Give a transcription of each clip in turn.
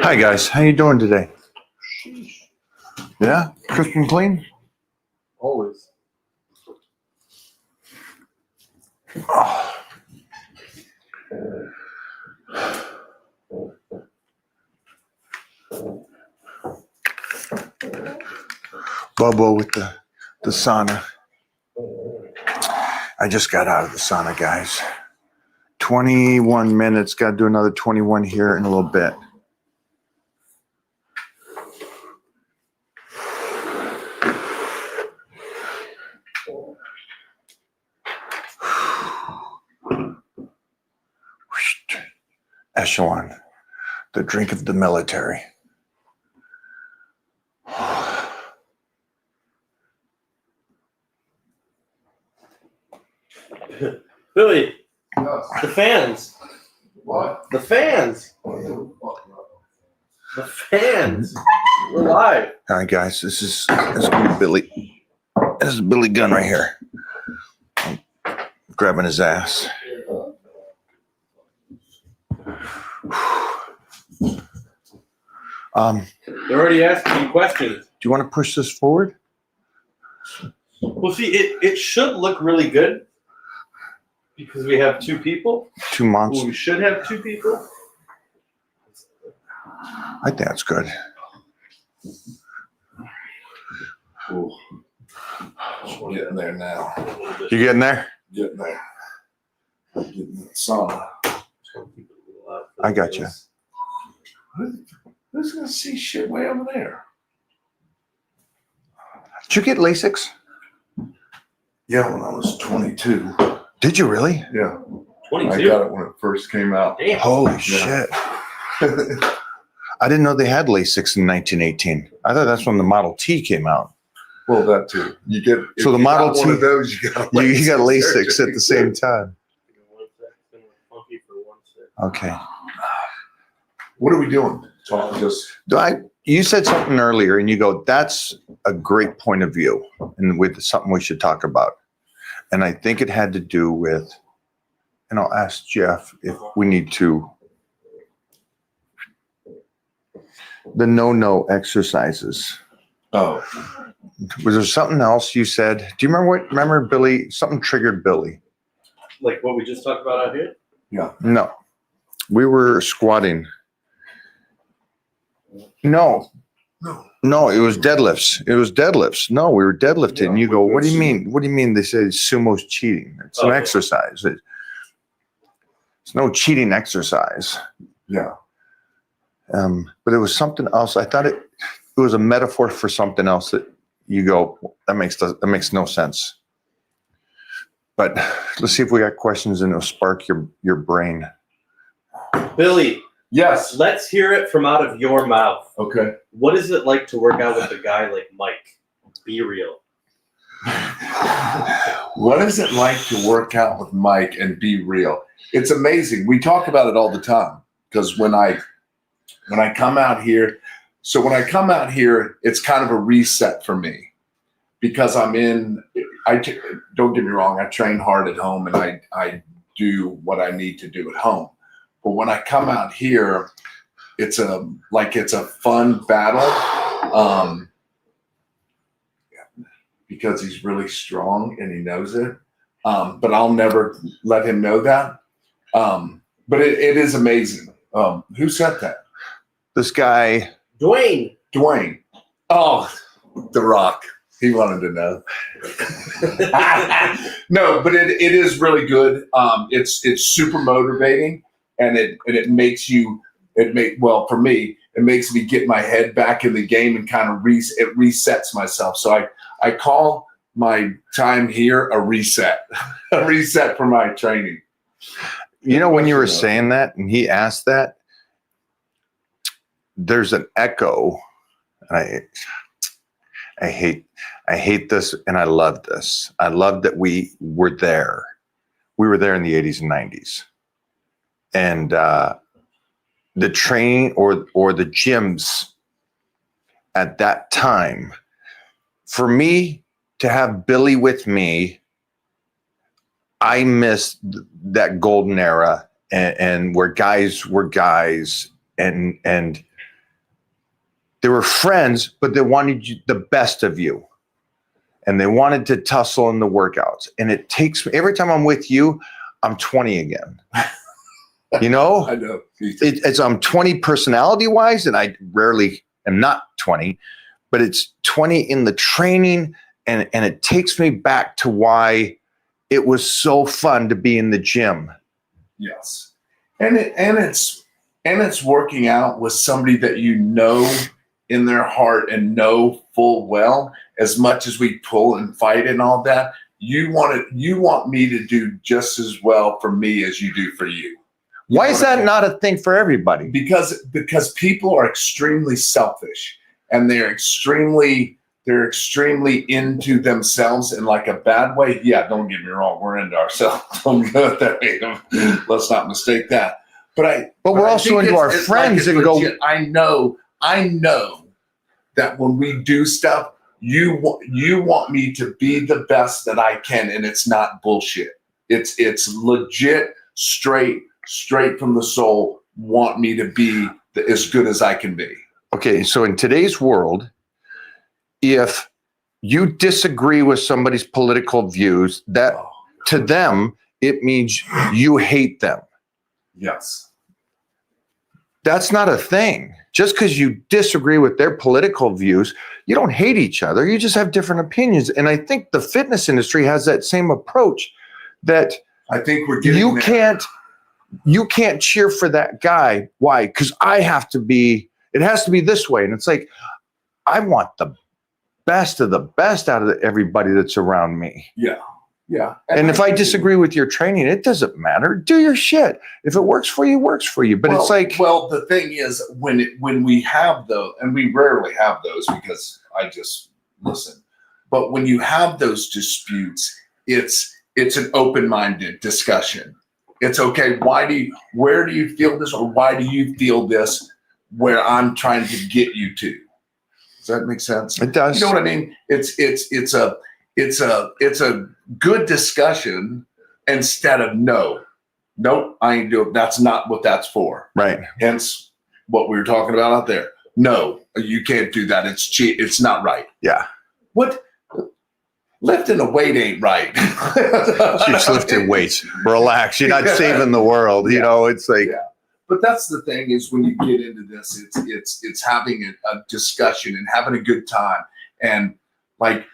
Hi guys, how you doing today? Yeah, crisp and clean. Always. Oh. Bubba with the sauna. I just got out of the sauna, guys. 21 minutes. Got to do another 21 here in a little bit. Echelon, the drink of the military. Billy, Yes. the fans. What? The fans. The fans. We're live. All right, guys, this is Billy. This is Billy Gunn right here. I'm grabbing his ass. They're already asking you questions. Do you want to push this forward? Well, see, it should look really good because we have two people. 2 months. Well, we should have two people. I think that's good. Ooh. Getting there now. You getting there? Getting there. Getting the sauna. I got you. Who's gonna see shit way over there? Did you get LASIX? Yeah, when I was 22. Did you really? Yeah, I 22. got it when it first came out. Damn. Holy shit. I didn't know they had LASIX in 1918. I thought that's when the Model T came out. Well, that too. You get So the Model T, one of those. You got you got LASIX surgery. at the same time. Funky for 1 second. Okay. What are we doing? Talk just. You said something earlier, and you go, "That's a great point of view, and with something we should talk about." And I think it had to do with, and I'll ask Jeff if we need to. The no exercises. Oh, Was there something else you said? Do you remember Billy? Something triggered Billy. Like what we just talked about out here? No, we were squatting. No, it was deadlifts. No, we were deadlifting. Yeah, And you go, what do you that's- mean? What do you mean? They say sumo's cheating. It's an Okay. exercise. It's no cheating exercise. yeah. But it was something else. I thought it was a metaphor for something else that you go, that makes no sense. But let's see if we got questions and it'll spark your brain. Billy, Yes. let's hear it from out of your mouth. Okay. What is it like to work out with a guy like Mike? Be real. What is it like to work out with Mike and be real? It's amazing. We talk about it all the time because when I come out here, it's kind of a reset for me because don't get me wrong, I train hard at home and I do what I need to do at home. But when I come out here, it's a fun battle. Because he's really strong and he knows it. But I'll never let him know that. But it is amazing. Who said that? This guy, Dwayne. Dwayne. Oh, The Rock. He wanted to know. No, but it is really good. It's super motivating, and it makes for me, it makes me get my head back in the game and kind of it resets myself. So I call my time here a reset, a reset for my training. you know, when you were saying that and he asked that, there's an echo. I hate this and I love this. I love that we were there. We were there in the 80s and 90s. And the training or the gyms at that time, for me to have Billy with me, I missed that golden era and where guys were guys and they were friends, but they wanted the best of you. And they wanted to tussle in the workouts. And it takes me, every time I'm with you, I'm 20 again. You know? I know. It's I'm 20 personality wise, and I rarely am not 20, but it's 20 in the training. And it takes me back to why it was so fun to be in the gym. Yes. And it's working out with somebody that you know in their heart and know full well, as much as we pull and fight and all that, you want me to do just as well for me as you do for you. Why is that not a thing for everybody? Because people are extremely selfish, and they're extremely into themselves in like a bad way. Yeah, don't get me wrong, we're into ourselves. Don't go that way. Let's not mistake that. But we're also into our friends and go. I know that when we do stuff, you want me to be the best that I can, and it's not bullshit. It's legit, straight from the soul. Want me to be as good as I can be. Okay, so in today's world, if you disagree with somebody's political views, that to them it means you hate them. Yes. That's not a thing. Just because you disagree with their political views, you don't hate each other. You just have different opinions. And I think the fitness industry has that same approach, that I think we're getting you can't cheer for that guy. Why? Because it has to be this way. And it's like, I want the best of the best out of everybody that's around me. Yeah. Yeah. And if I disagree with your training, it doesn't matter. Do your shit. If it works for you, works for you. But it's like, well, the thing is, when we have those, and we rarely have those because I just listen. But when you have those disputes, it's an open-minded discussion. It's okay. Where do you feel this, or why do you feel this? Where I'm trying to get you to. Does that make sense? It does. You know what I mean? It's a good discussion instead of nope, I ain't doing. That's not what that's for. Right. Hence what we were talking about out there. No, you can't do that. It's cheap. It's not right. Yeah. What? Lifting a weight ain't right. She's lifting weights. Relax. You're not saving the world. You know, it's like. Yeah. But that's the thing, is when you get into this, it's having a discussion and having a good time, and like.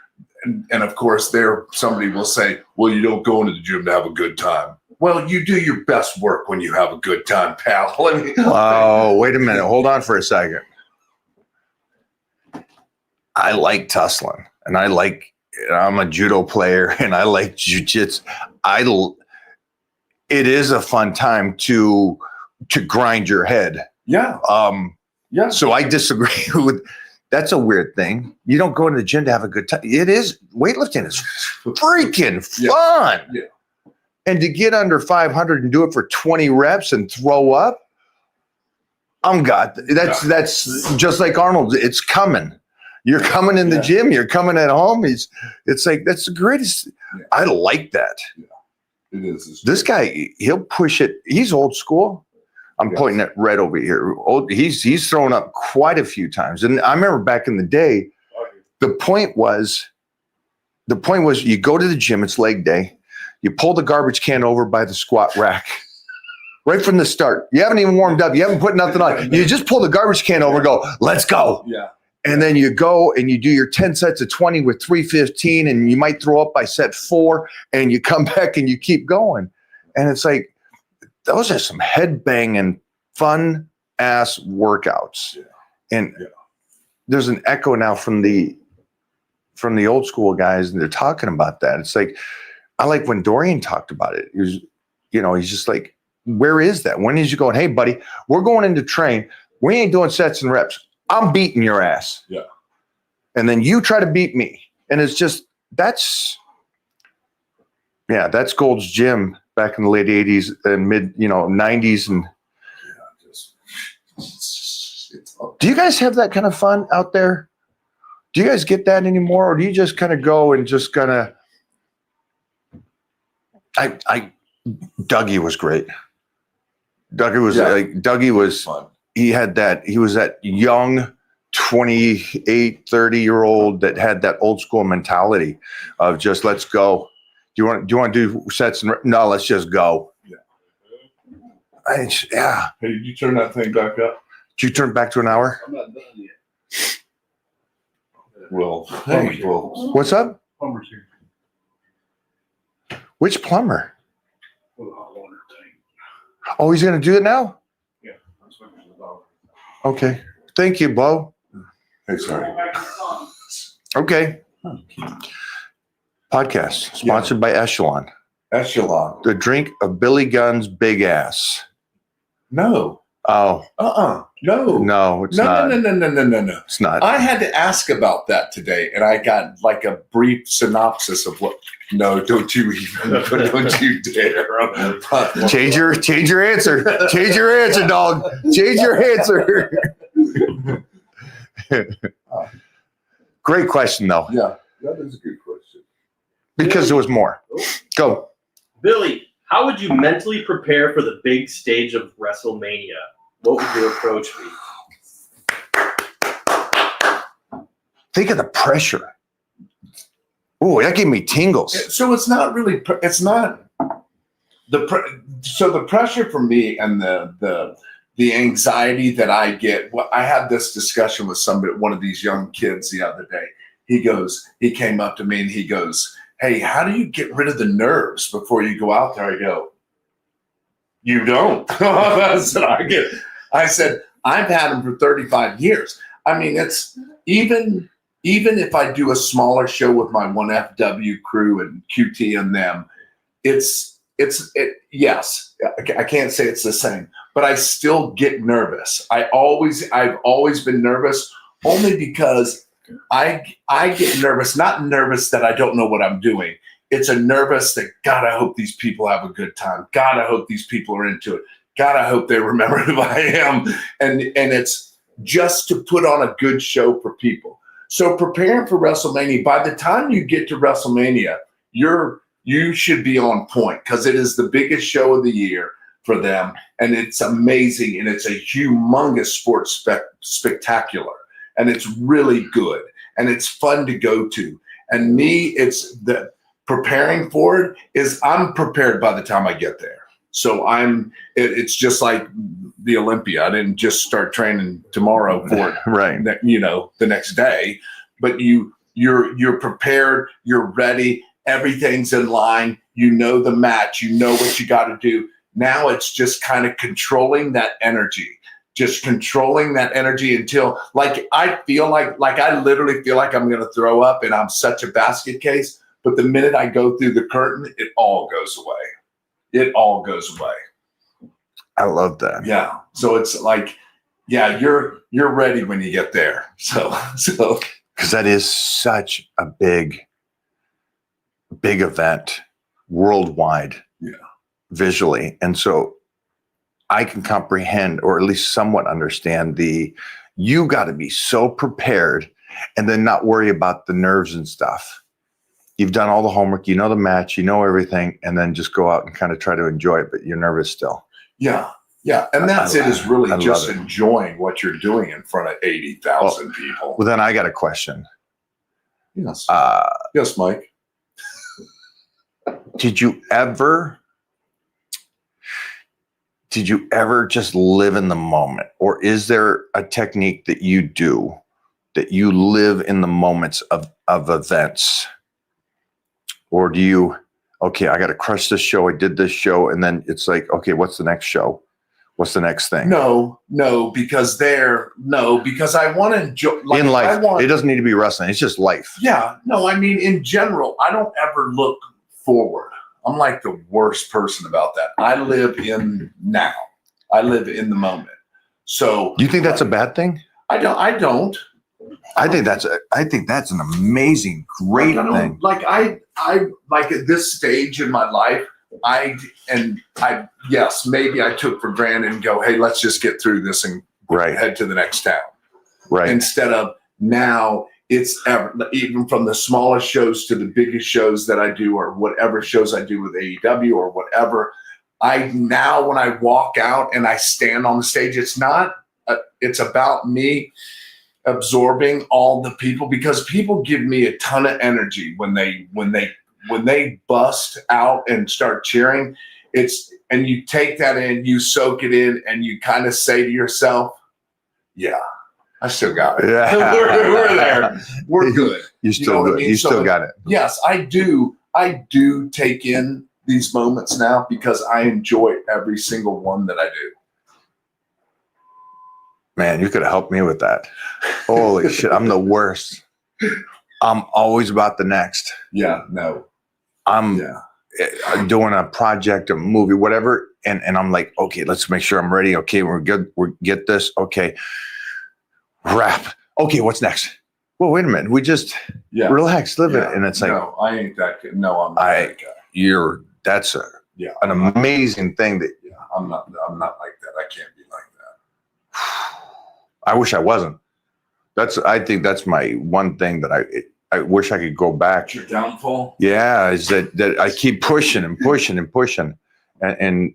And of course, somebody will say, well, you don't go into the gym to have a good time. Well, you do your best work when you have a good time, pal. Oh, wait a minute. Hold on for a second. I like tussling, and I'm a judo player, and I like jiu-jitsu. It is a fun time to grind your head. Yeah. Yeah. So I disagree with. That's a weird thing. You don't go into the gym to have a good time. It is. Weightlifting is freaking fun. Yeah. And to get under 500 and do it for 20 reps and throw up, that's just like Arnold. It's coming. You're coming in the gym. You're coming at home. It's like, that's the greatest. Yeah. I like that. Yeah, it is. This guy, he'll push it. He's old school. I'm pointing at Red over here. He's thrown up quite a few times. And I remember back in the day, the point was you go to the gym, it's leg day. You pull the garbage can over by the squat rack right from the start. You haven't even warmed up. You haven't put nothing on. You just pull the garbage can over and go, let's go. Yeah. And then you go and you do your 10 sets of 20 with 315, and you might throw up by set 4, and you come back and you keep going. And it's like, those are some head-banging, fun-ass workouts. Yeah. And there's an echo now from the old school guys, and they're talking about that. It's like, I like when Dorian talked about it. He's just like, where is that? When is you going, hey, buddy, we're going into train. We ain't doing sets and reps. I'm beating your ass. Yeah. And then you try to beat me. And it's just, that's Gold's Gym back in the late 80s and mid, 90s. And do you guys have that kind of fun out there? Do you guys get that anymore? Or do you just kind of go and just kind of, Dougie was great. Dougie was fun. He was that young 28, 30-year-old that had that old school mentality of just let's go. Do you want to do sets? No, let's just go. Yeah. Hey, did you turn that thing back up? Did you turn back to an hour? I'm not done yet. Well, hey, well, What's up? Plumber's here Which plumber? for the hot water tank. Oh, he's going to do it now? Yeah, I'm switching to the dog. Okay. Thank you, Bo. hey, sorry. Okay. Podcast sponsored by Echelon. Echelon. The drink of Billy Gunn's big ass. No. Oh, No. no, it's No, not. no. It's not. I had to ask about that today, and I got like a brief synopsis of what. No, don't you even, don't you dare. Change your answer. Change your answer, dog. Change your answer. Great question, though, Yeah, that is a good question. because there was more. Go. Billy, how would you mentally prepare for the big stage of WrestleMania? What would your approach be? Think of the pressure. Oh, that gave me tingles. So it's not really. It's not so the pressure for me and the anxiety that I get. Well, I had this discussion with one of these young kids the other day. He came up to me and he goes, "Hey, how do you get rid of the nerves before you go out there?" I go, "You don't." I said, "I've had them for 35 years. I mean, it's even if I do a smaller show with my 1FW crew and QT and them, yes, I can't say it's the same, but I still get nervous. I've always been nervous only because I get nervous, not nervous that I don't know what I'm doing. It's a nervous that, God, I hope these people have a good time. God, I hope these people are into it. God, I hope they remember who I am. And it's just to put on a good show for people. So preparing for WrestleMania, by the time you get to WrestleMania, you should be on point because it is the biggest show of the year for them. And it's amazing. And it's a humongous sports spectacular. And it's really good. And it's fun to go to. And me, it's the preparing for it is I'm prepared by the time I get there. So it's just like the Olympia. I didn't just start training tomorrow for it, Right. the next day, but you're prepared, you're ready, everything's in line, you know the match, you know what you got to do. Now it's just kind of controlling that energy, until I feel like I literally feel like I'm going to throw up and I'm such a basket case. But the minute I go through the curtain, it all goes away. It all goes away. I love that. Yeah. So it's like, yeah, you're ready when you get there. So Because that is such a big event worldwide. Yeah. Visually. And so I can comprehend, or at least somewhat understand you got to be so prepared and then not worry about the nerves and stuff. You've done all the homework, you know the match, you know everything, and then just go out and kind of try to enjoy it, but you're nervous still. Yeah. And that's is really I just love it. enjoying what you're doing in front of 80,000 people. Well, then I got a question. Yes. Yes, Mike. Did you ever just live in the moment? Or is there a technique that you do that you live in the moments of events? Or do you, okay, I got to crush this show. I did this show. And then it's like, okay, what's the next show? What's the next thing? No, because I want to enjoy. In life, it doesn't need to be wrestling. It's just life. Yeah. No, I mean, in general, I don't ever look forward. I'm like the worst person about that. I live in now. I live in the moment. So Do you think that's a bad thing? I don't. I think that's an amazing, great thing. Like I like at this stage in my life, yes, maybe I took for granted and go, hey, let's just get through this and head to the next town. Right. Instead of now, it's even from the smallest shows to the biggest shows that I do, or whatever shows I do with AEW or whatever. Now when I walk out and I stand on the stage, it's about me absorbing all the people, because people give me a ton of energy when they bust out and start cheering. And you take that in, you soak it in, and you kind of say to yourself, yeah, I still got it. Yeah. We're there. We're good. You're still know what good. I mean? You So still got it. Yes, I do. I do take in these moments now because I enjoy every single one that I do. Man, you could have helped me with that. Holy shit, I'm the worst. I'm always about the next. Yeah, no. I'm Yeah. doing a project, a movie, whatever, and I'm like, okay, let's make sure I'm ready. Okay, we're good. We get this. Okay, wrap. Okay, what's next? Well, wait a minute. We just relax, live it, and it's like, no, I ain't that good. No, I'm not that guy. That's Yeah, an amazing thing that I'm not like that. I can't be like that. I wish I wasn't. I think that's my one thing that I wish I could go back. Your downfall? Yeah, is that I keep pushing and pushing and pushing, and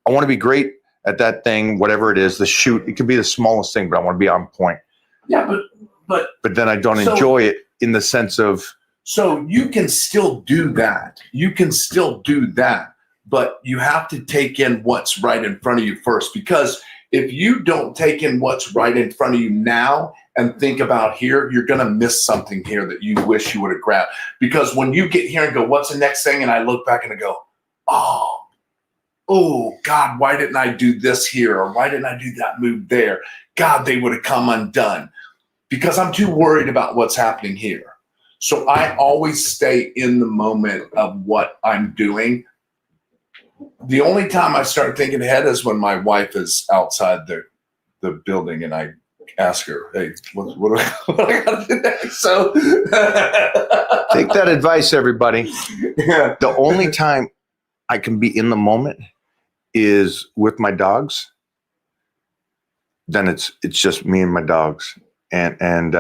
I want to be great at that thing, whatever it is. The shoot, it could be the smallest thing, but I want to be on point. Yeah, but then I don't enjoy it in the sense of. So you can still do that. You can still do that, but you have to take in what's right in front of you first, because if you don't take in what's right in front of you now and think about here, you're going to miss something here that you wish you would have grabbed. Because when you get here and go, what's the next thing? And I look back and I go, oh God, why didn't I do this here? Or why didn't I do that move there? God, they would have come undone, because I'm too worried about what's happening here. So I always stay in the moment of what I'm doing. The only time I start thinking ahead is when my wife is outside the building and I ask her, hey, what do I got to do next? So Take that advice, everybody. Yeah. The only time I can be in the moment is with my dogs. Then it's just me and my dogs. And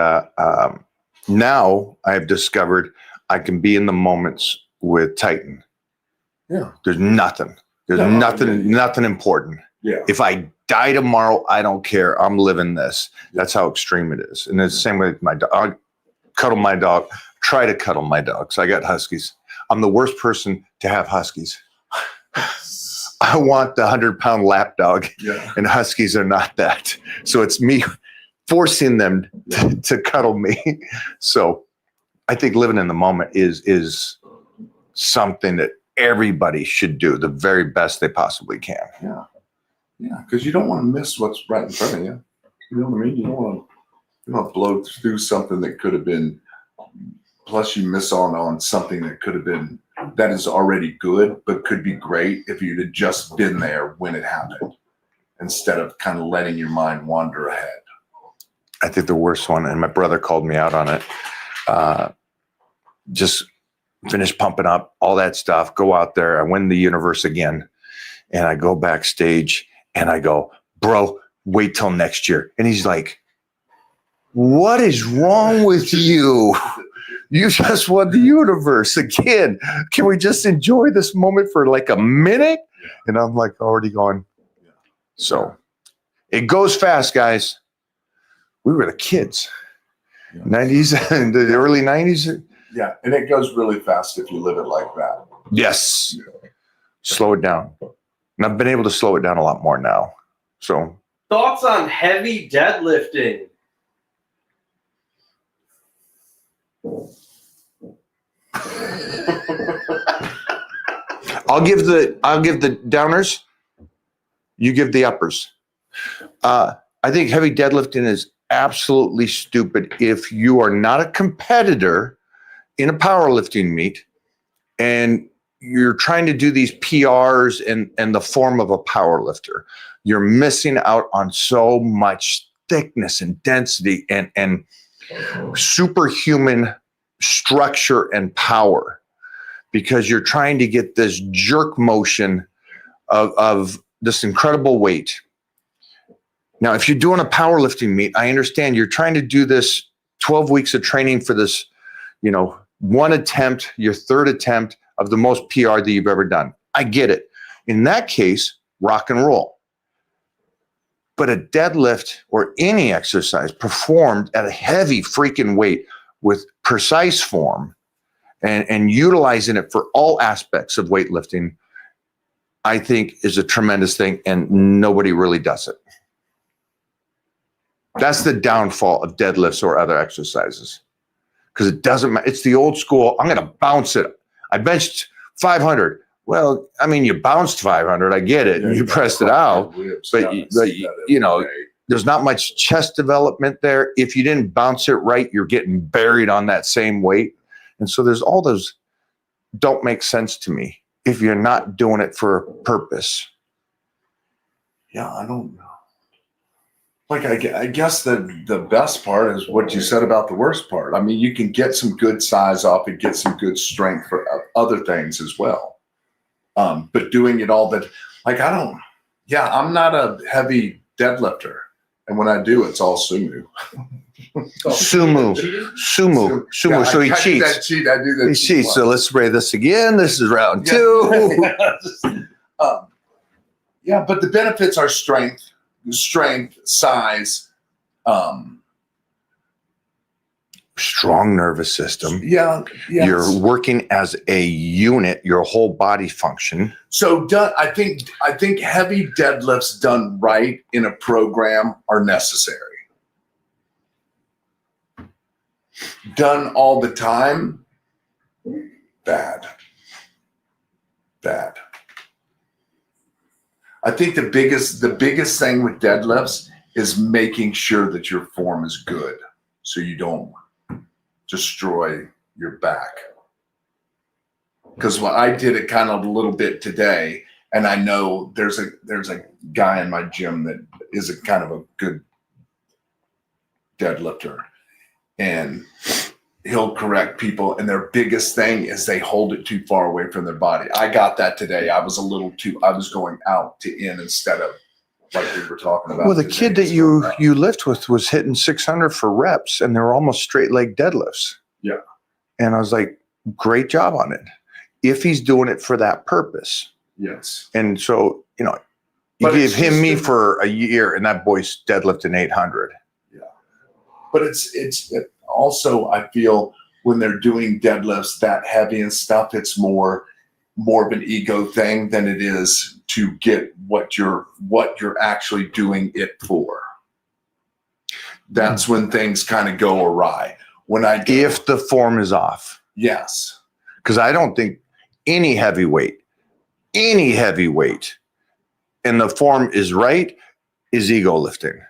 now I have discovered I can be in the moments with Titan. Yeah. There's nothing. Nothing important. Yeah. If I die tomorrow, I don't care. I'm living this. That's how extreme it is. And it's the same way with my dog. I cuddle my dog. Try to cuddle my dogs. I got huskies. I'm the worst person to have huskies. I want the 100-pound lap dog, and huskies are not that. So it's me forcing them to cuddle me. So I think living in the moment is something that everybody should do the very best they possibly can. Yeah. Yeah. Because you don't want to miss what's right in front of you. You know what I mean? You don't want to blow through something that could have been, plus you miss on something that could have been, that is already good, but could be great if you'd have just been there when it happened, instead of kind of letting your mind wander ahead. I think the worst one, and my brother called me out on it, just finish pumping up, all that stuff, go out there, I win the universe again, and I go backstage, and I go, bro, wait till next year. And he's like, what is wrong with you? You just won the universe again. Can we just enjoy this moment for like a minute? And I'm like already going. So it goes fast, guys. We were the kids. 90s and the early 90s. Yeah, and it goes really fast if you live it like that. Yes. Slow it down. And I've been able to slow it down a lot more now. So thoughts on heavy deadlifting? I'll give the downers. You give the uppers. I think heavy deadlifting is absolutely stupid if you are not a competitor in a powerlifting meet and you're trying to do these PRs in the form of a powerlifter. You're missing out on so much thickness and density and superhuman structure and power, because you're trying to get this jerk motion of this incredible weight. Now, if you're doing a powerlifting meet, I understand you're trying to do this 12 weeks of training for this, one attempt, your third attempt of the most PR that you've ever done. I get it. In that case, rock and roll. But a deadlift or any exercise performed at a heavy freaking weight with precise form and utilizing it for all aspects of weightlifting, I think is a tremendous thing, and nobody really does it. That's the downfall of deadlifts or other exercises, because it doesn't matter. It's the old school. I'm going to bounce it. I benched 500. Well, I mean, you bounced 500. I get it. Yeah, and you pressed it out. But you know, there's not much chest development there. If you didn't bounce it right, you're getting buried on that same weight. And so there's all those don't make sense to me if you're not doing it for a purpose. Yeah, I don't know. Like, I guess the best part is what you said about the worst part. I mean, you can get some good size off and get some good strength for other things as well. But doing it all that, like, I'm not a heavy deadlifter. And when I do, it's all sumo. Sumo. Yeah, So he I do cheats. that cheat. I do that. He cheats. So let's spray this again. This is round 2. Yeah, but the benefits are strength, size, Strong nervous system. yeah. You're working as a unit, your whole body function. So I think heavy deadlifts done right in a program are necessary. Done all the time, bad. I think the biggest thing with deadlifts is making sure that your form is good, so you don't destroy your back. Because I did it kind of a little bit today, and I know there's a guy in my gym that is a kind of a good deadlifter, and he'll correct people, and their biggest thing is they hold it too far away from their body. I got that today. I was going out to in instead of like we were talking about. Well, the kid that you lift with was hitting 600 for reps, and they were almost straight leg deadlifts. Yeah. And I was like, great job on it. If he's doing it for that purpose. Yes. And so, you give him me for a year, and that boy's deadlifting 800. Yeah. But it's also, I feel when they're doing deadlifts that heavy and stuff, it's more of an ego thing than it is to get what you're actually doing it for. That's when things kind of go awry. If the form is off. Yes. Because I don't think any heavyweight, and the form is right, is ego lifting.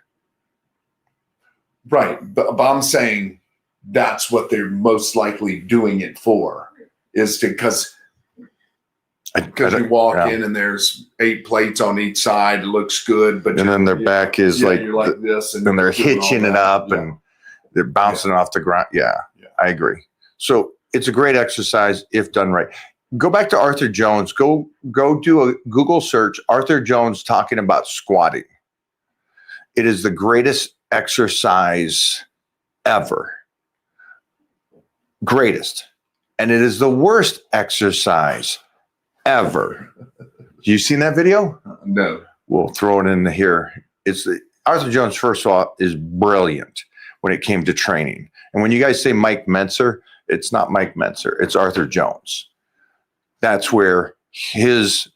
Right. But I'm saying that's what they're most likely doing it for, is because you walk in and there's 8 plates on each side. It looks good, but then their back is like, you're like this, and then they're hitching it up and they're bouncing off the ground. Yeah, I agree. So it's a great exercise if done right. Go back to Arthur Jones. Go do a Google search. Arthur Jones talking about squatting. It is the greatest exercise ever. Greatest. And it is the worst exercise ever. You seen that video? No. We'll throw it in here. Arthur Jones, first of all, is brilliant when it came to training. And when you guys say Mike Mentzer, it's not Mike Mentzer. It's Arthur Jones. That's where his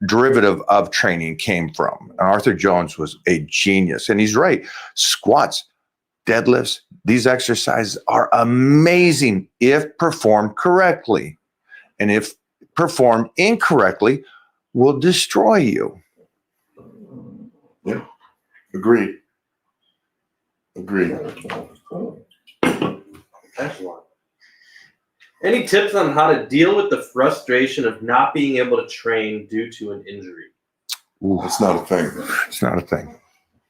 derivative of training came from. And Arthur Jones was a genius. And he's right. Squats, deadlifts, these exercises are amazing if performed correctly. And if performed incorrectly, will destroy you. Yeah. Agreed. Excellent. Any tips on how to deal with the frustration of not being able to train due to an injury? Ooh, It's not a thing. it's not a thing.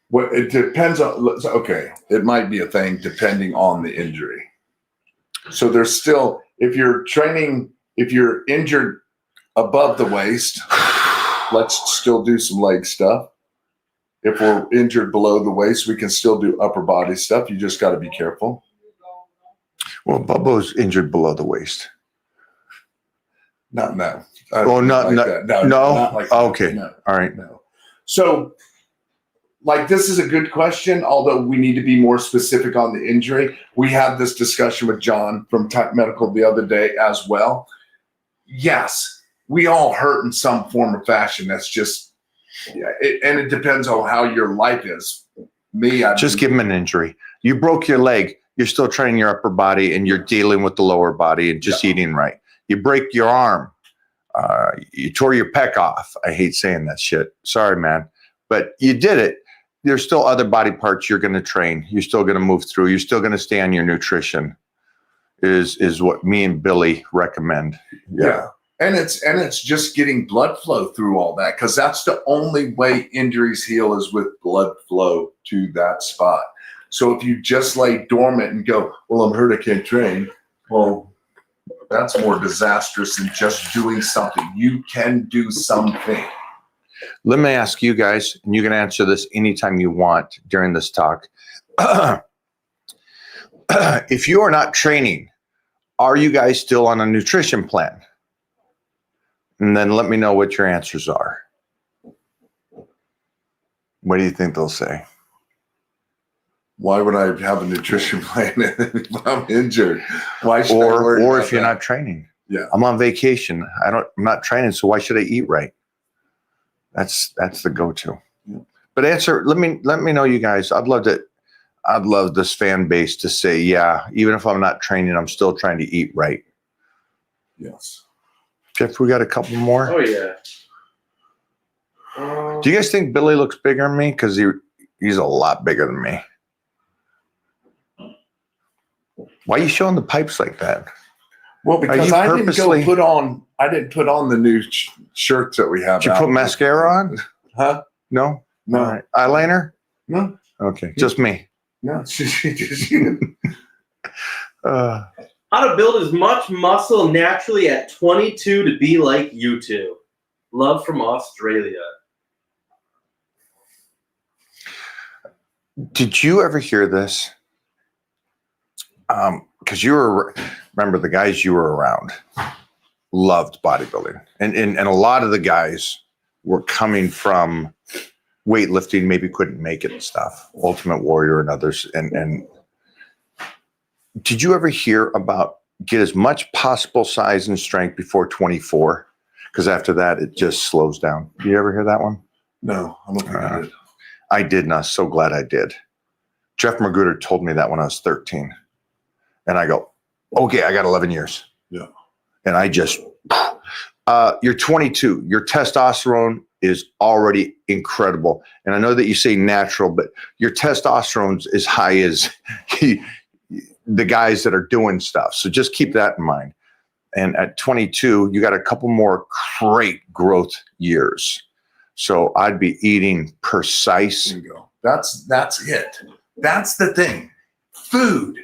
Well, it depends on, okay, it might be a thing depending on the injury. So there's still, if you're injured above the waist, let's still do some leg stuff. If we're injured below the waist, we can still do upper body stuff. You just got to be careful. Well, Bubba's injured below the waist. No. Oh, not like that. No. No? Not like that. Okay. No. All right. No. So like this is a good question, although we need to be more specific on the injury. We had this discussion with John from Tech Medical the other day as well. Yes, we all hurt in some form or fashion. That's just, and it depends on how your life is. Just give him an injury. You broke your leg. You're still training your upper body and you're dealing with the lower body and just eating right. You break your arm. You tore your pec off. I hate saying that shit. Sorry, man. But you did it. There's still other body parts you're going to train. You're still going to move through. You're still going to stay on your nutrition is what me and Billy recommend. Yeah. And it's just getting blood flow through all that, because that's the only way injuries heal is with blood flow to that spot. So if you just lay dormant and go, well, I'm hurt, I can't train. Well, that's more disastrous than just doing something. You can do something. Let me ask you guys, and you can answer this anytime you want during this talk. If you are not training, are you guys still on a nutrition plan? And then let me know what your answers are. What do you think they'll say? Why would I have a nutrition plan if I'm injured? Why should I worry Or about if you're that? not training? Yeah. I'm on vacation. I'm not training, so why should I eat right? That's the go-to. Yeah. But let me know, you guys. I'd love this fan base to say, yeah, even if I'm not training, I'm still trying to eat right. Yes. Jeff, we got a couple more. Oh yeah. Do you guys think Billy looks bigger than me? Because he's a lot bigger than me. Why are you showing the pipes like that? Well, because you I didn't purposely- put on the new shirts that we have. Did you out. put mascara on? Huh? No? No. All right. Eyeliner? No. Okay. Just me. No. How to build as much muscle naturally at 22 to be like you two. Love from Australia. Did you ever hear this? Because remember the guys you were around loved bodybuilding. And a lot of the guys were coming from weightlifting, maybe couldn't make it and stuff. Ultimate Warrior and others. And did you ever hear about get as much possible size and strength before 24? Because after that, it just slows down. Did you ever hear that one? No, I don't think I did. I did, and I was so glad I did. Jeff Magruder told me that when I was 13. And I go, okay, I got 11 years. Yeah. And I just, you're 22. Your testosterone is already incredible. And I know that you say natural, but your testosterone's as high as the guys that are doing stuff. So just keep that in mind. And at 22, you got a couple more great growth years. So I'd be eating precise. There you go. That's it. That's the thing. Food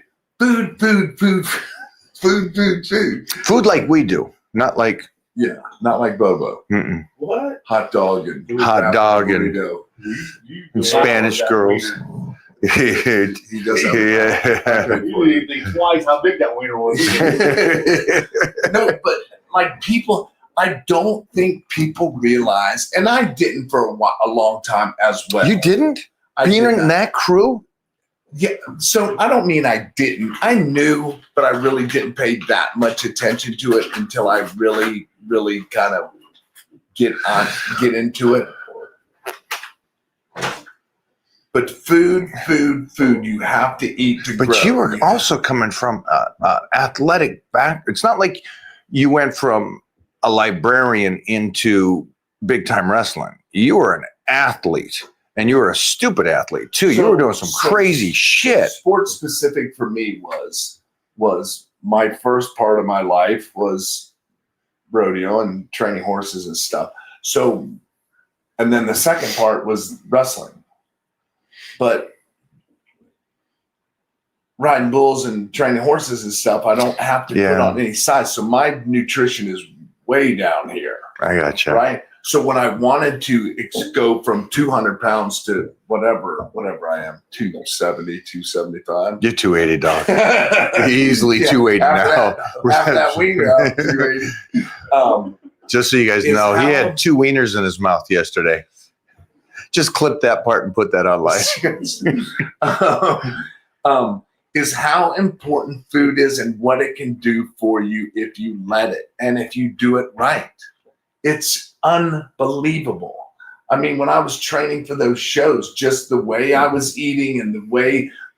Food like we do, not like Yeah, not like Bobo. mm-mm. What? Hot dog and Hot dog and burrito. And Spanish girls. He does have Yeah. You didn't think twice how big that wiener was. No, but like people, I don't think people realize, and I didn't for a long time as well. You didn't? I Being did in not. that crew? Yeah, so I don't mean I didn't. I knew, but I really didn't pay that much attention to it until I really, really kind of get into it. But food, you have to eat to grow. But you were also coming from athletic back. It's not like you went from a librarian into big time wrestling. You were an athlete. And you were a stupid athlete too. You were doing some crazy shit. Sports specific for me was my first part of my life was rodeo and training horses and stuff. So, and then the second part was wrestling. But riding bulls and training horses and stuff, I don't have to put on any size. So my nutrition is way down here. I gotcha. Right. So when I wanted to go from 200 pounds to whatever I am, 270, 275. You're 280, dog. Easily 280 now. Half that wiener out, 280. Just so you guys know, he had 2 wieners in his mouth yesterday. Just clip that part and put that online. Is how important food is and what it can do for you if you let it and if you do it right. It's unbelievable. I mean, when I was training for those shows, just the way I was eating and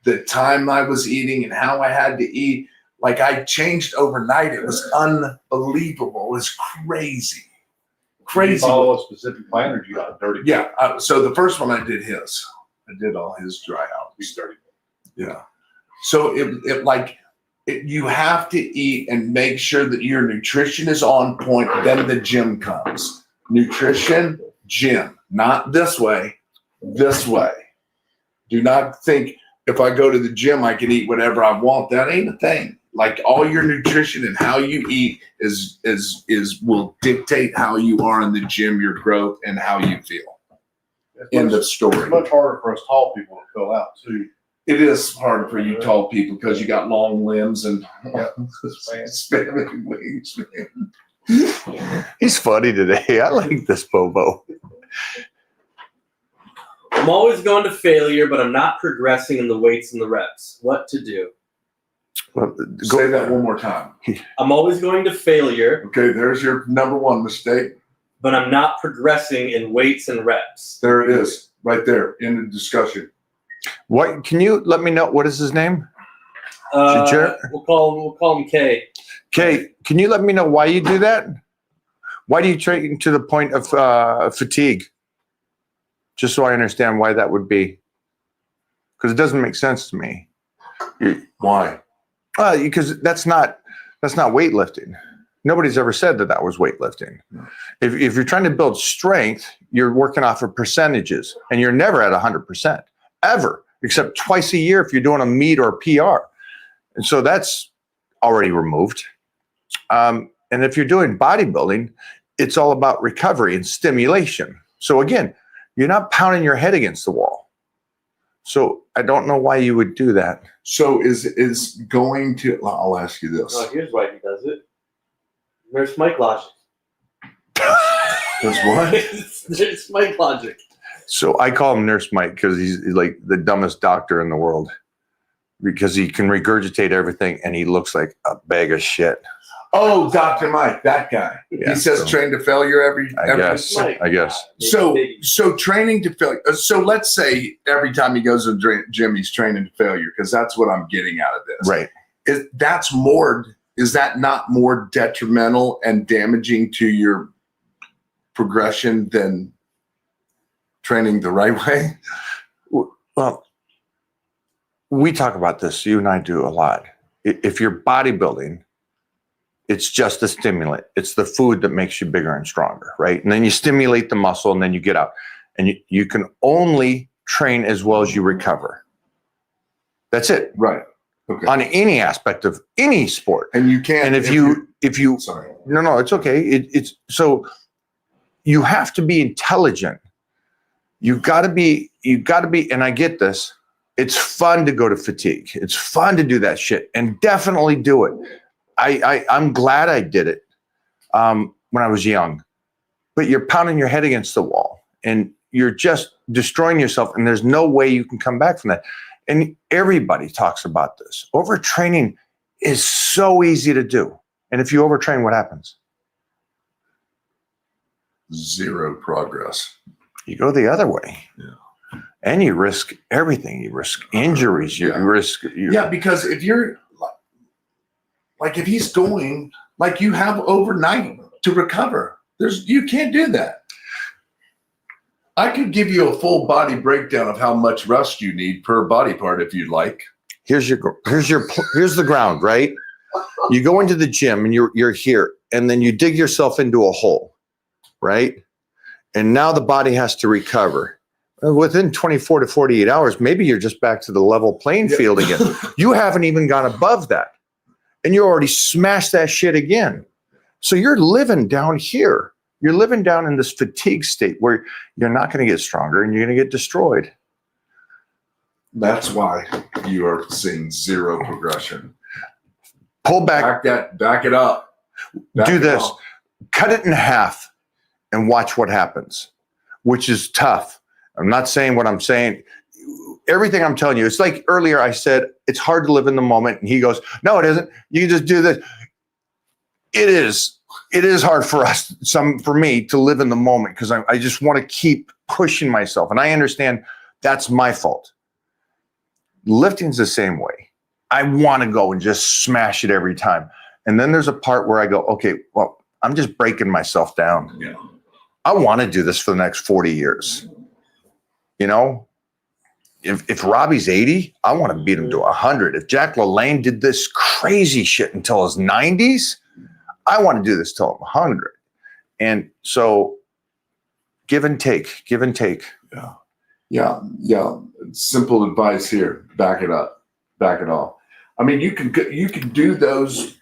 the time I was eating and how I had to eat, like I changed overnight. It was unbelievable. It was crazy. You Crazy. follow a specific plan, or you got a dirty? Yeah. So the first one I did his. I did all his dry out. Be dirty. Yeah. So you have to eat and make sure that your nutrition is on point. Then the gym comes. Nutrition, gym, not this way, this way. Do not think if I go to the gym, I can eat whatever I want. That ain't a thing. Like all your nutrition and how you eat is will dictate how you are in the gym, your growth, and how you feel. End of story. It's much harder for us tall people to fill out too. It is hard for you tall people because you got long limbs and spinning wings. He's funny today. I like this Bobo. I'm always going to failure, but I'm not progressing in the weights and the reps. What to do? Well, Say that one more time. I'm always going to failure, Okay, there's your number one mistake. but I'm not progressing in weights and reps. There it is, right there in the discussion. What can you let me know? What is his name? We'll call him K. Okay, can you let me know why you do that? Why do you train to the point of fatigue? Just so I understand why that would be, because it doesn't make sense to me. Why? Because that's not weightlifting. Nobody's ever said that was weightlifting. If you're trying to build strength, you're working off of percentages, and you're never at 100%. Ever, except twice a year if you're doing a meet or a PR. And so that's already removed. And if you're doing bodybuilding, it's all about recovery and stimulation. So again, you're not pounding your head against the wall. So I don't know why you would do that. So is going to, I'll ask you this. Oh, here's why he does it. Nurse Mike logic. Is what? Nurse Mike logic. So I call him Nurse Mike because he's like the dumbest doctor in the world, because he can regurgitate everything and he looks like a bag of shit. Oh, Dr. Mike, that guy. Yeah, he says so- train to failure every. I guess. So training to failure. So let's say every time he goes to the gym, he's training to failure, because that's what I'm getting out of this. Right. Is that not more detrimental and damaging to your progression than training the right way? Well, we talk about this. You and I do a lot. If you're bodybuilding, it's just a stimulant. It's the food that makes you bigger and stronger, right? And then you stimulate the muscle and then you get out. And you can only train as well as you recover. That's it. Right. Okay. On any aspect of any sport. And you can't. And if you sorry. no, it's okay. It's so you have to be intelligent. You've got to be, and I get this. It's fun to go to fatigue. It's fun to do that shit, and definitely do it. I'm glad I did it when I was young, but you're pounding your head against the wall and you're just destroying yourself, and there's no way you can come back from that. And everybody talks about this. Overtraining is so easy to do. And if you overtrain, what happens? Zero progress. You go the other way. Yeah. And you risk everything. You risk injuries. You risk. Yeah, because if you're like if he's going, like you have overnight to recover. You can't do that. I could give you a full body breakdown of how much rest you need per body part if you'd like. Here's the ground, right? You go into the gym and you're here, and then you dig yourself into a hole, right? And now the body has to recover. Within 24 to 48 hours, maybe you're just back to the level playing field again. You haven't even gone above that. And you already smashed that shit again. So you're living down here. You're living down in this fatigue state where you're not going to get stronger and you're going to get destroyed. That's why you are seeing zero progression. Pull back. Back it up. Do this. Cut it in half and watch what happens, which is tough. I'm not saying what I'm saying. Everything I'm telling you, it's like earlier I said, it's hard to live in the moment. And he goes, no, it isn't. You can just do this. It is. It is hard for us, for me, to live in the moment because I just want to keep pushing myself. And I understand that's my fault. Lifting's the same way. I want to go and just smash it every time. And then there's a part where I go, okay, well, I'm just breaking myself down. Yeah. I want to do this for the next 40 years. You know, if Robbie's 80, I want to beat him to 100. If Jack LaLanne did this crazy shit until his 90s, I want to do this till I'm 100. And so give and take. Yeah. Simple advice here. Back it up. Back it off. I mean, you can do those,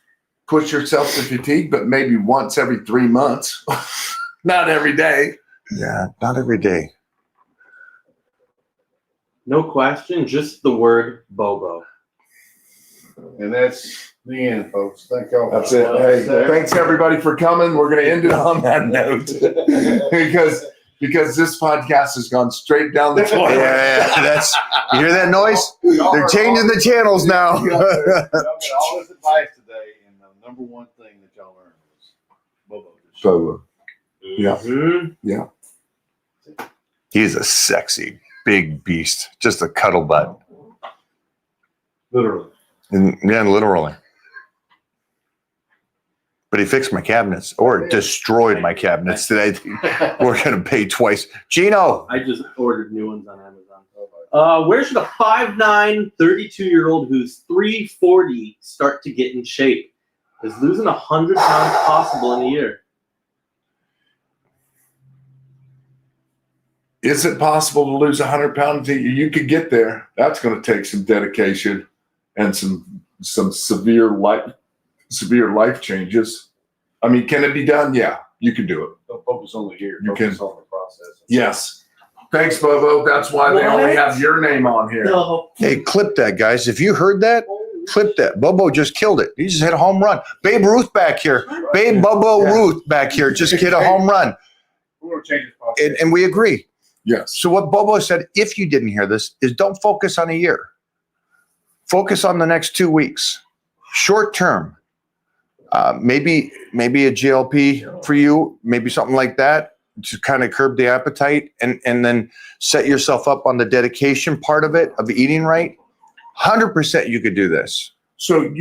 push yourself to fatigue, but maybe once every 3 months, not every day. Yeah, not every day. No question, just the word Bobo. And that's the end, folks. Thank y'all. That's it. Hey, thanks everybody for coming. We're going to end it on that note because this podcast has gone straight down the toilet. Yeah, you hear that noise? They're changing the channels now. Y'all got all this advice today, and the number one thing that y'all learned was Bobo. So, yeah. Mhm. Yeah. He's a sexy big beast, just a cuddle butt. Literally. And, yeah, literally. But he fixed my cabinets or destroyed my cabinets today. We're going to pay twice. Gino. I just ordered new ones on Amazon. Where should a 5'9", 32-year-old who's 340 start to get in shape? Is losing 100 pounds possible in a year? Is it possible to lose 100 pounds? You could get there. That's going to take some dedication and some severe life changes. I mean, can it be done? Yeah, you can do it. Don't focus only here. You Focus can. on the process. Yes. Thanks, Bobo. That's why they only have your name on here. No. Hey, clip that, guys. If you heard that, clip that. Bobo just killed it. He just hit a home run. Babe Ruth back here. Babe Bobo Ruth back here just hit a home run. We're going to change this podcast. And we agree. Yes. So what Bobo said, if you didn't hear this, is don't focus on a year. Focus on the next 2 weeks. Short term. Maybe a GLP for you, maybe something like that to kind of curb the appetite and then set yourself up on the dedication part of it, of eating right. 100% you could do this. So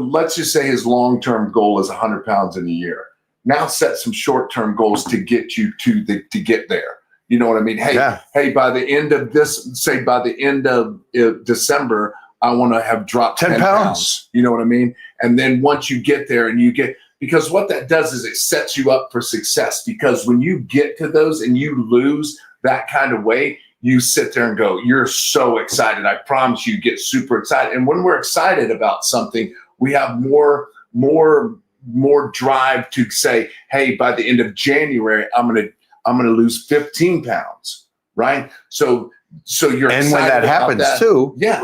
let's just say his long-term goal is 100 pounds in a year. Now set some short-term goals to get you to get there. You know what I mean? Hey, by the end of December, I want to have dropped 10 pounds. You know what I mean? And then once you get there because what that does is it sets you up for success, because when you get to those and you lose that kind of weight, you sit there and go, you're so excited. I promise you get super excited. And when we're excited about something, we have more drive to say, hey, by the end of January, I'm going to lose 15 pounds. Right. So you're excited. And when that happens too, yes.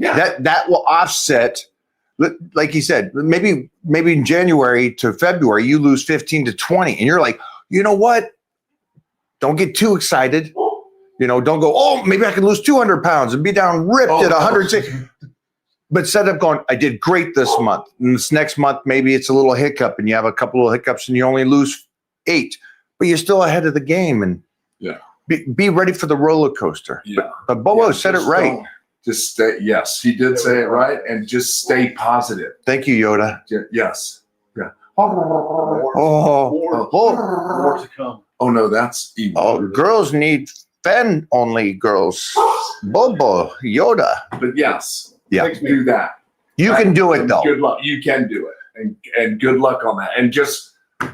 Yeah. That will offset, like he said, maybe in January to February, you lose 15 to 20. And you're like, you know what? Don't get too excited. You know, don't go, oh, maybe I can lose 200 pounds and be down ripped at 106. But instead of going, I did great this month. And this next month, maybe it's a little hiccup and you have a couple of hiccups and you only lose 8. But you're still ahead of the game. And be ready for the roller coaster. Yeah. But Bobo said it right. Just stay. Yes, he did say it right. And just stay positive. Thank you, Yoda. Yes. Yeah. More to come. Oh, no, that's evil. Oh, girls need Fen only girls. Bobo, Yoda. But yes. Yeah. Do that. You can do it, though. Good luck. You can do it. And good luck on that. And just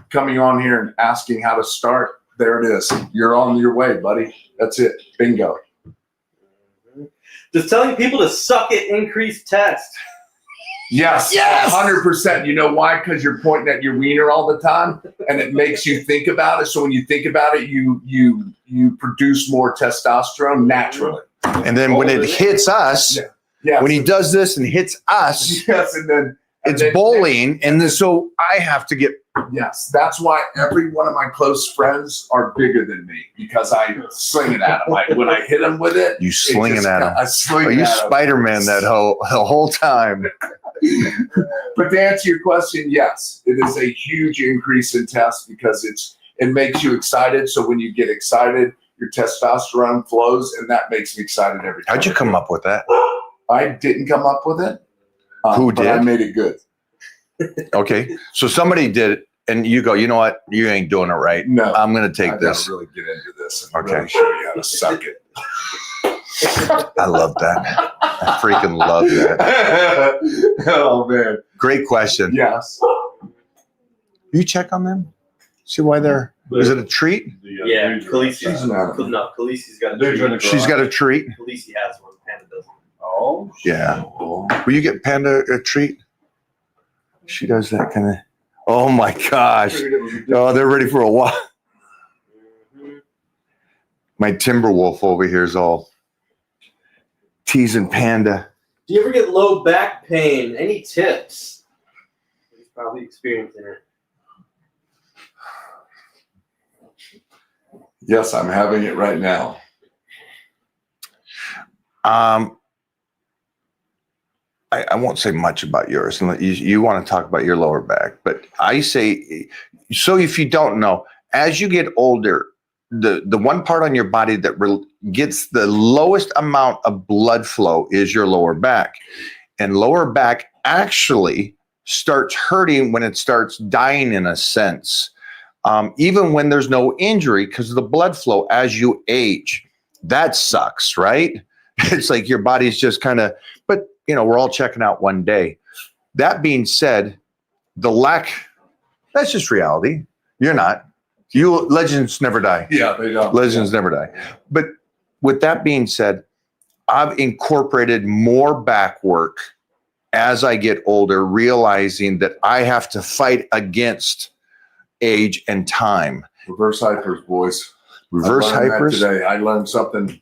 coming on here and asking how to start, there it is. You're on your way, buddy. That's it. Bingo. Just telling people to suck it, increase test. Yes. 100%. You know why? Because you're pointing at your wiener all the time, and it makes you think about it. So when you think about it, you produce more testosterone naturally. And then when it hits us, when he does this and hits us, yes, and then it's bullying. And then so I have to get Yes, that's why every one of my close friends are bigger than me because I sling it at them. When I hit them with it, You sling it at them. I sling Are it you at 'em. Spider-Man the whole time? But to answer your question, yes, it is a huge increase in tests because it makes you excited. So when you get excited, your testosterone flows, and that makes me excited every time. How'd you come up with that? I didn't come up with it. Who but I did? made it good. Okay, so somebody did it, and you go, you know what? You ain't doing it right. No, I'm going to take I this. gotta really get into this and Okay. really show you how to suck it. I love that. I freaking love that. Oh man! Great question. Yes. You check on them? See why they're. Is it a treat? Yeah, Khaleesi's Khaleesi's got a treat. She's got a treat. Khaleesi has one. Panda doesn't. Oh, Yeah. Will you get Panda a treat? She does that kind of. Oh my gosh. Oh, they're ready for a walk. My Timberwolf over here is all teasing Panda. Do you ever get low back pain? Any tips? He's probably experiencing it. Yes, I'm having it right now. I won't say much about yours. And you want to talk about your lower back, but I say, so if you don't know, as you get older, the one part on your body that gets the lowest amount of blood flow is your lower back. And lower back actually starts hurting when it starts dying in a sense. Even when there's no injury because of the blood flow as you age. That sucks, right? It's like your body's just kind of, but we're all checking out one day. That being said, that's just reality. You're not. Legends never die. Yeah, they don't. Legends never die. But with that being said, I've incorporated more back work as I get older, realizing that I have to fight against age and time. Reverse hypers, boys. Reverse I learned that hypers. today. I learned something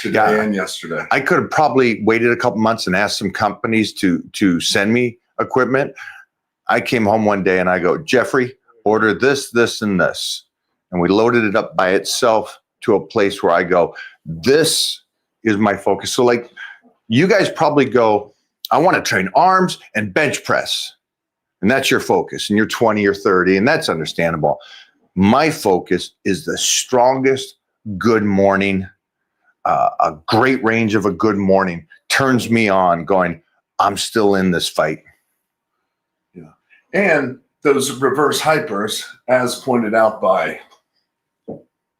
today and yesterday. I could have probably waited a couple months and asked some companies to send me equipment. I came home one day and I go, Jeffrey, order this, this, and this. And we loaded it up by itself to a place where I go, this is my focus. So like you guys probably go, I want to train arms and bench press. And that's your focus. And you're 20 or 30, and that's understandable. My focus is the strongest good morning, a great range of a good morning turns me on going, I'm still in this fight. Yeah. And those reverse hypers, as pointed out by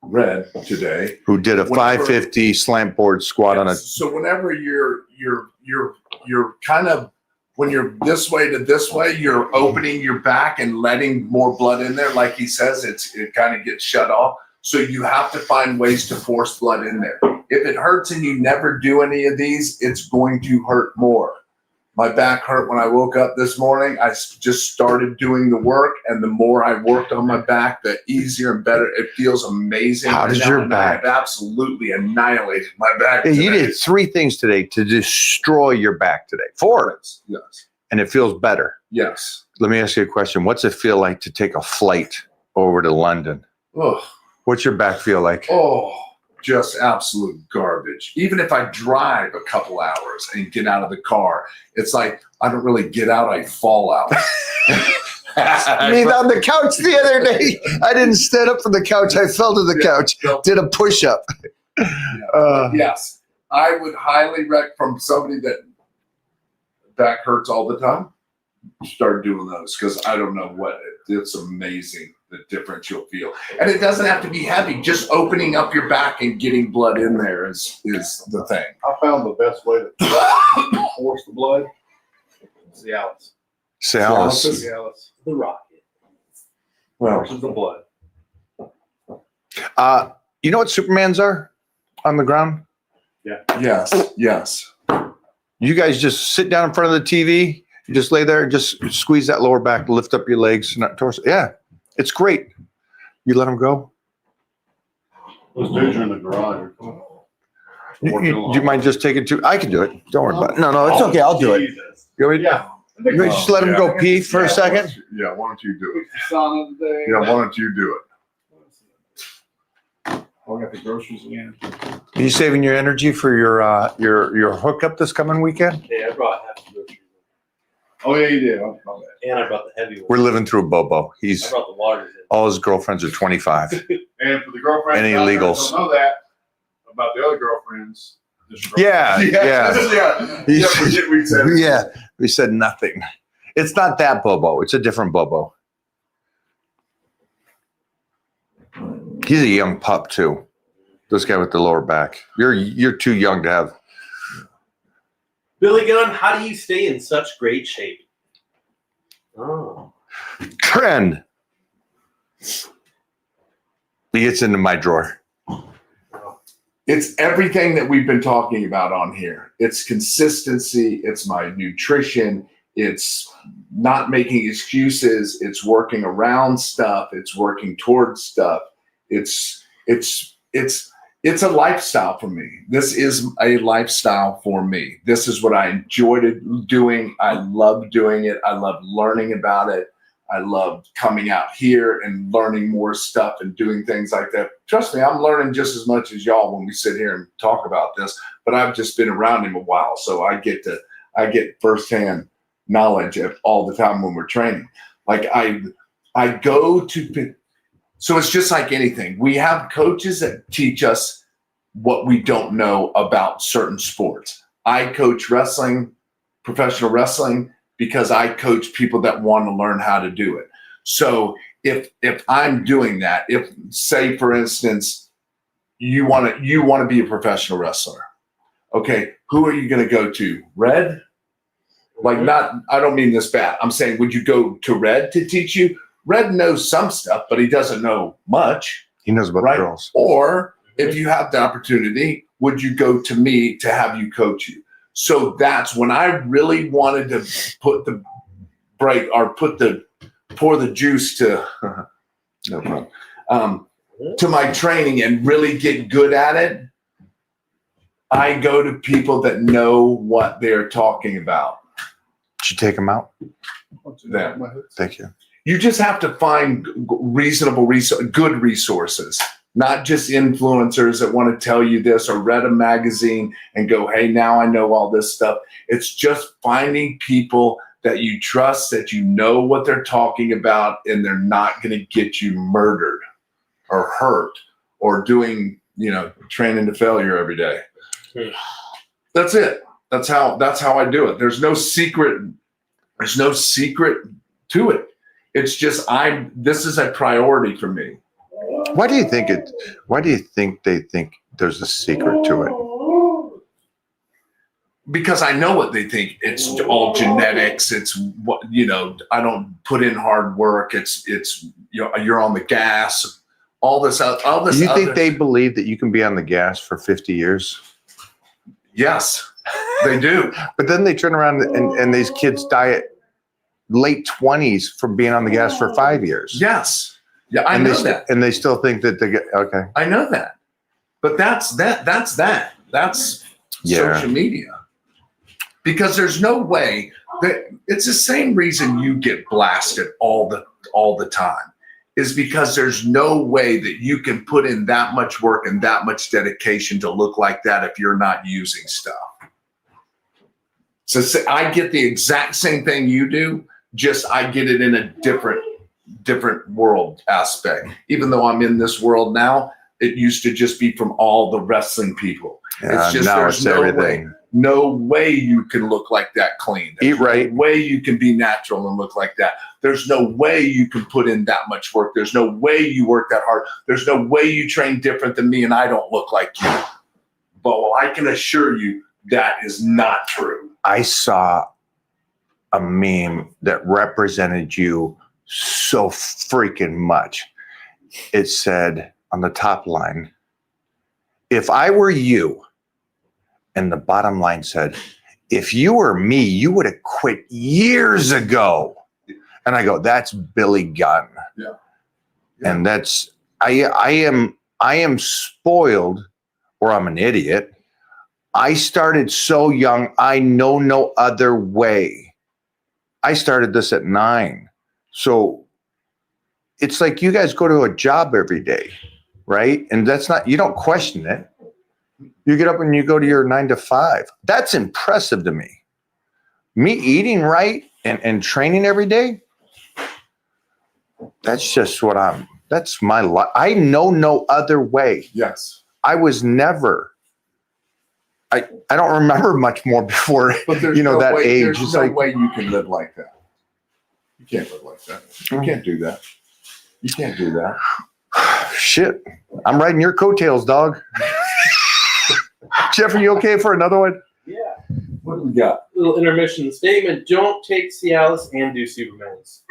Red today, Who did a 550 slant board squat on a. So whenever you're kind of, when you're this way to this way, you're opening your back and letting more blood in there. Like he says, it kind of gets shut off. So you have to find ways to force blood in there. If it hurts and you never do any of these, it's going to hurt more. My back hurt when I woke up this morning. I just started doing the work, and the more I worked on my back, the easier and better. It feels amazing. How does your back? I've absolutely annihilated my back. Yeah, you today. did 3 things today to destroy your back today. 4. Yes. And it feels better. Yes. Let me ask you a question. What's it feel like to take a flight over to London? Oh. What's your back feel like? Oh, just absolute garbage. Even if I drive a couple hours and get out of the car, it's like I don't really get out, I fall out. I mean, on the couch the other day, I didn't stand up from the couch. I fell to the couch, did a push-up. Yes, I would highly recommend from somebody that back hurts all the time, start doing those because I don't know what it's amazing the difference you'll feel. And it doesn't have to be heavy. Just opening up your back and getting blood in there is the thing. I found the best way to force the blood. Cialis. Cialis. Cialis. The rocket. Well, Forces the blood. You know what Supermans are on the ground? yes. You guys just sit down in front of the TV. You just lay there and just squeeze that lower back, lift up your legs, not torso. Yeah, it's great. You let them go. Those dudes are in the garage. Do you mind just taking 2? I can do it. Don't worry about it. No, it's okay. I'll do it. Jesus. You want me to- Yeah. think You just let him go pee for a Yeah, second. why don't you do it? sauna today. Yeah, why don't you do it? Oh, I got the groceries again. Are you saving your energy for your hookup this coming weekend? Yeah, I brought half the groceries. Oh yeah, you did. Oh, my bad. And I brought the heavy one. We're living through a Bobo. I brought the waters in. All his girlfriends are 25. And for the girlfriends Any out there that illegals? don't know that about the other girlfriends. Yeah, yeah. We said it. Yeah, we said nothing. It's not that Bobo. It's a different Bobo. He's a young pup too. This guy with the lower back. You're too young to have. Billy Gunn, how do you stay in such great shape? Oh. Trend. He gets into my drawer. It's everything that we've been talking about on here. It's consistency. It's my nutrition. It's not making excuses. It's working around stuff. It's working towards stuff. It's a lifestyle for me. This is a lifestyle for me. This is what I enjoyed doing. I love doing it. I love learning about it. I love coming out here and learning more stuff and doing things like that. Trust me, I'm learning just as much as y'all when we sit here and talk about this, but I've just been around him a while. So I get firsthand knowledge all the time when we're training. Like I go to, so it's just like anything. We have coaches that teach us what we don't know about certain sports. I coach wrestling, professional wrestling, because I coach people that want to learn how to do it. So if I'm doing that, if say for instance, you want to be a professional wrestler, okay, who are you going to go to? Red? Like I don't mean this bad. I'm saying, would you go to Red to teach you? Red knows some stuff, but he doesn't know much. He knows about Right? the girls. Or if you have the opportunity, would you go to me to have you coach you? So that's when I really wanted to put the brake or pour the juice to no problem, to my training and really get good at it. I go to people that know what they're talking about. Did you take him out? That. Thank you. You just have to find good resources, not just influencers that want to tell you this or read a magazine and go, hey, now I know all this stuff. It's just finding people that you trust, that you know what they're talking about, and they're not going to get you murdered or hurt or doing, training to failure every day. That's it. That's how I do it. There's no secret to it. It's just this is a priority for me. Why do you think they think there's a secret to it? Because I know what they think. It's all genetics. It's what, I don't put in hard work. It's you're on the gas. All this. Do you think they believe that you can be on the gas for 50 years? Yes, they do. But then they turn around and these kids die at late 20s from being on the gas for 5 years. Yes. Yeah, I know that. And they still think that they get, okay. I know that. But that's that. That's social media. Because there's no way that it's the same reason you get blasted all the time is because there's no way that you can put in that much work and that much dedication to look like that if you're not using stuff. So I get the exact same thing you do, just I get it in a different world aspect. Even though I'm in this world now, it used to just be from all the wrestling people. It's just now there's it's everything. No way you can look like that clean. There's Eat right. No way you can be natural and look like that. There's no way you can put in that much work. There's no way you work that hard. There's no way you train different than me and I don't look like you. But I can assure you that is not true. I saw a meme that represented you so freaking much. It said on the top line, if I were you, and the bottom line said, if you were me, you would have quit years ago. And I go, that's Billy Gunn. Yeah. And that's, I am spoiled, or I'm an idiot. I started so young, I know no other way I started this at 9. So it's like you guys go to a job every day, right? And that's not, you don't question it. You get up and you go to your 9 to 5. That's impressive to me. Me eating right and training every day, that's just that's my life. I know no other way. Yes. I was never, I don't remember much more before, But there's that way, age. There's It's no like, way you can live like that. You can't live like that. You can't do that. You can't do that. shit, I'm riding your coattails, dog. Jeff, are you okay for another one? Yeah. What do we got? Little intermission statement. Don't take Cialis and do Supermans.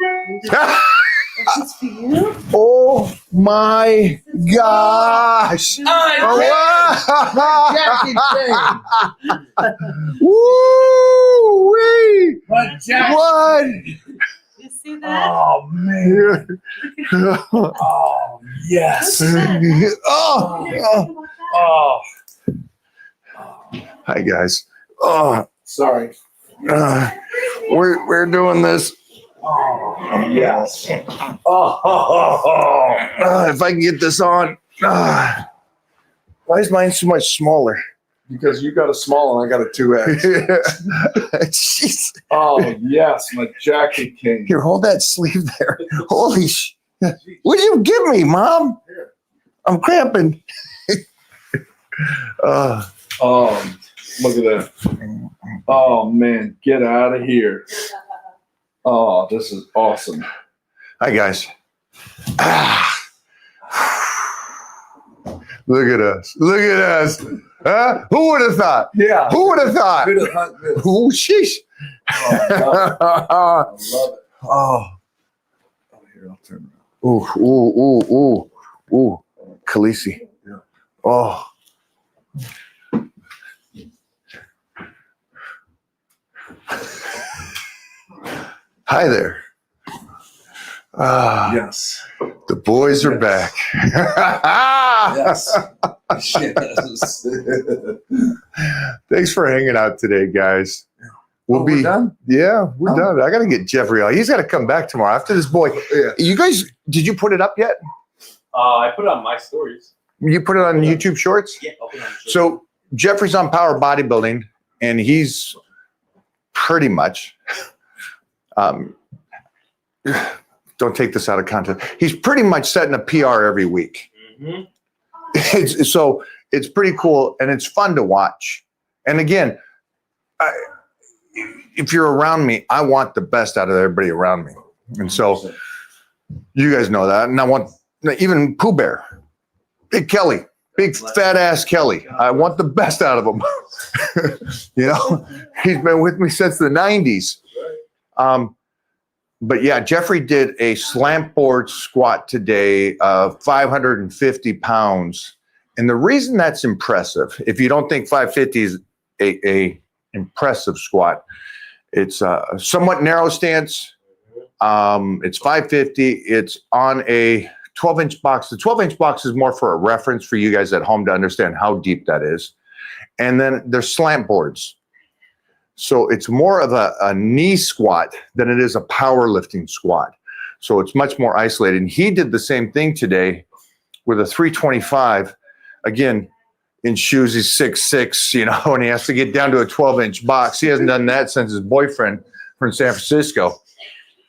This is for you. Oh my gosh. Woo-wee. What? You see that? Oh man. Oh yes. Oh. Oh. Hi guys. Oh, Sorry. we're doing this. Oh yes. Oh. If I can get this on. Why is mine so much smaller? Because you got a small and I got a 2X. Jeez. Oh yes, my jacket king. Here, hold that sleeve there. Holy sh! What'd you give me, Mom? I'm cramping. Look at that. Oh man, get out of here. Oh, this is awesome. Hi guys. Look at us. Look at us. Huh? Who would have thought? Yeah. Who would have thought? Bit of hunt this. Ooh, sheesh. Oh, I love it. Oh. Oh, here, I'll turn around. Ooh. Khaleesi. Yeah. Oh. Hi there. Yes. The boys are back. Yes. Yes. Thanks for hanging out today, guys. We'll We're be done? Yeah, we're Oh. done. I got to get Jeffrey on. He's got to come back tomorrow after this boy. Yeah. You guys, did you put it up yet? I put it on my stories. You put it on YouTube Shorts? Yeah, I'll put it on Shorts. So Jeffrey's on Power Bodybuilding, and he's pretty much, don't take this out of context. He's pretty much setting a PR every week. Mm-hmm. It's pretty cool, and it's fun to watch. And again, if you're around me, I want the best out of everybody around me. And so you guys know that. And I want even Pooh Bear, Big Kelly, big fat ass Kelly. I want the best out of him. He's been with me since the 90s. But yeah, Jeffrey did a slant board squat today of 550 pounds. And the reason that's impressive, if you don't think 550 is a impressive squat, it's a somewhat narrow stance. It's 550. It's on a 12-inch box. The 12-inch box is more for a reference for you guys at home to understand how deep that is. And then there's slant boards. So it's more of a knee squat than it is a powerlifting squat. So it's much more isolated. And he did the same thing today with a 325. Again, in shoes, he's 6'6", and he has to get down to a 12-inch box. He hasn't done that since his boyfriend from San Francisco,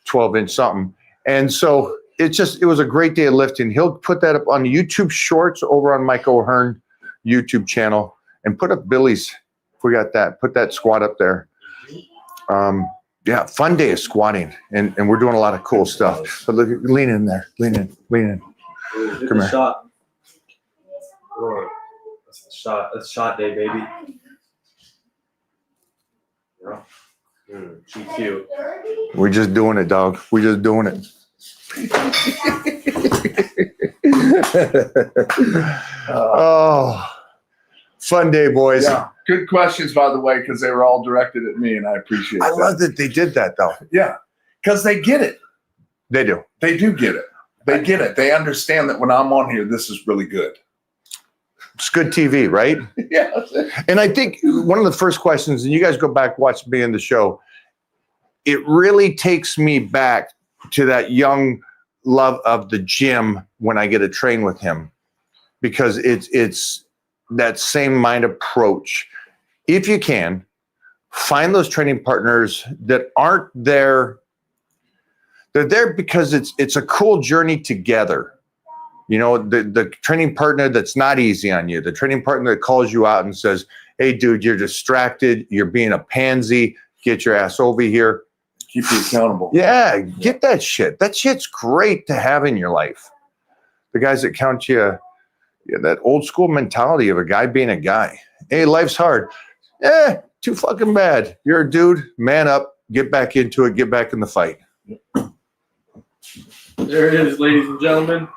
12-inch something. And so it was a great day of lifting. He'll put that up on YouTube Shorts over on Mike O'Hearn YouTube channel, and put up Billy's. If we got that, put that squat up there. Yeah, fun day of squatting, and we're doing a lot of cool stuff. But look, lean in there, lean in. Come here. Shot. Oh, that's the shot. That's shot day, baby. Yeah. She cute. We're just doing it, dog. We're just doing it. Oh, fun day, boys. Yeah. Good questions, by the way, because they were all directed at me, and I appreciate I that. love that they did that, though. Yeah, because they get it. They do. They do get it. They get it. They understand that when I'm on here, this is really good. It's good TV, right? Yeah. And I think one of the first questions, and you guys go back, watch me in the show, it really takes me back to that young love of the gym when I get to train with him, because it's that same mind approach. If you can, find those training partners that aren't there. They're there because it's a cool journey together. You know, the training partner that's not easy on you, the training partner that calls you out and says, hey, dude, you're distracted. You're being a pansy. Get your ass over here. Keep you accountable. Yeah, get that shit. That shit's great to have in your life. The guys that count you, that old school mentality of a guy being a guy. Hey, life's hard. Too fucking bad. You're a dude. Man up. Get back into it. Get back in the fight. There it is, ladies and gentlemen.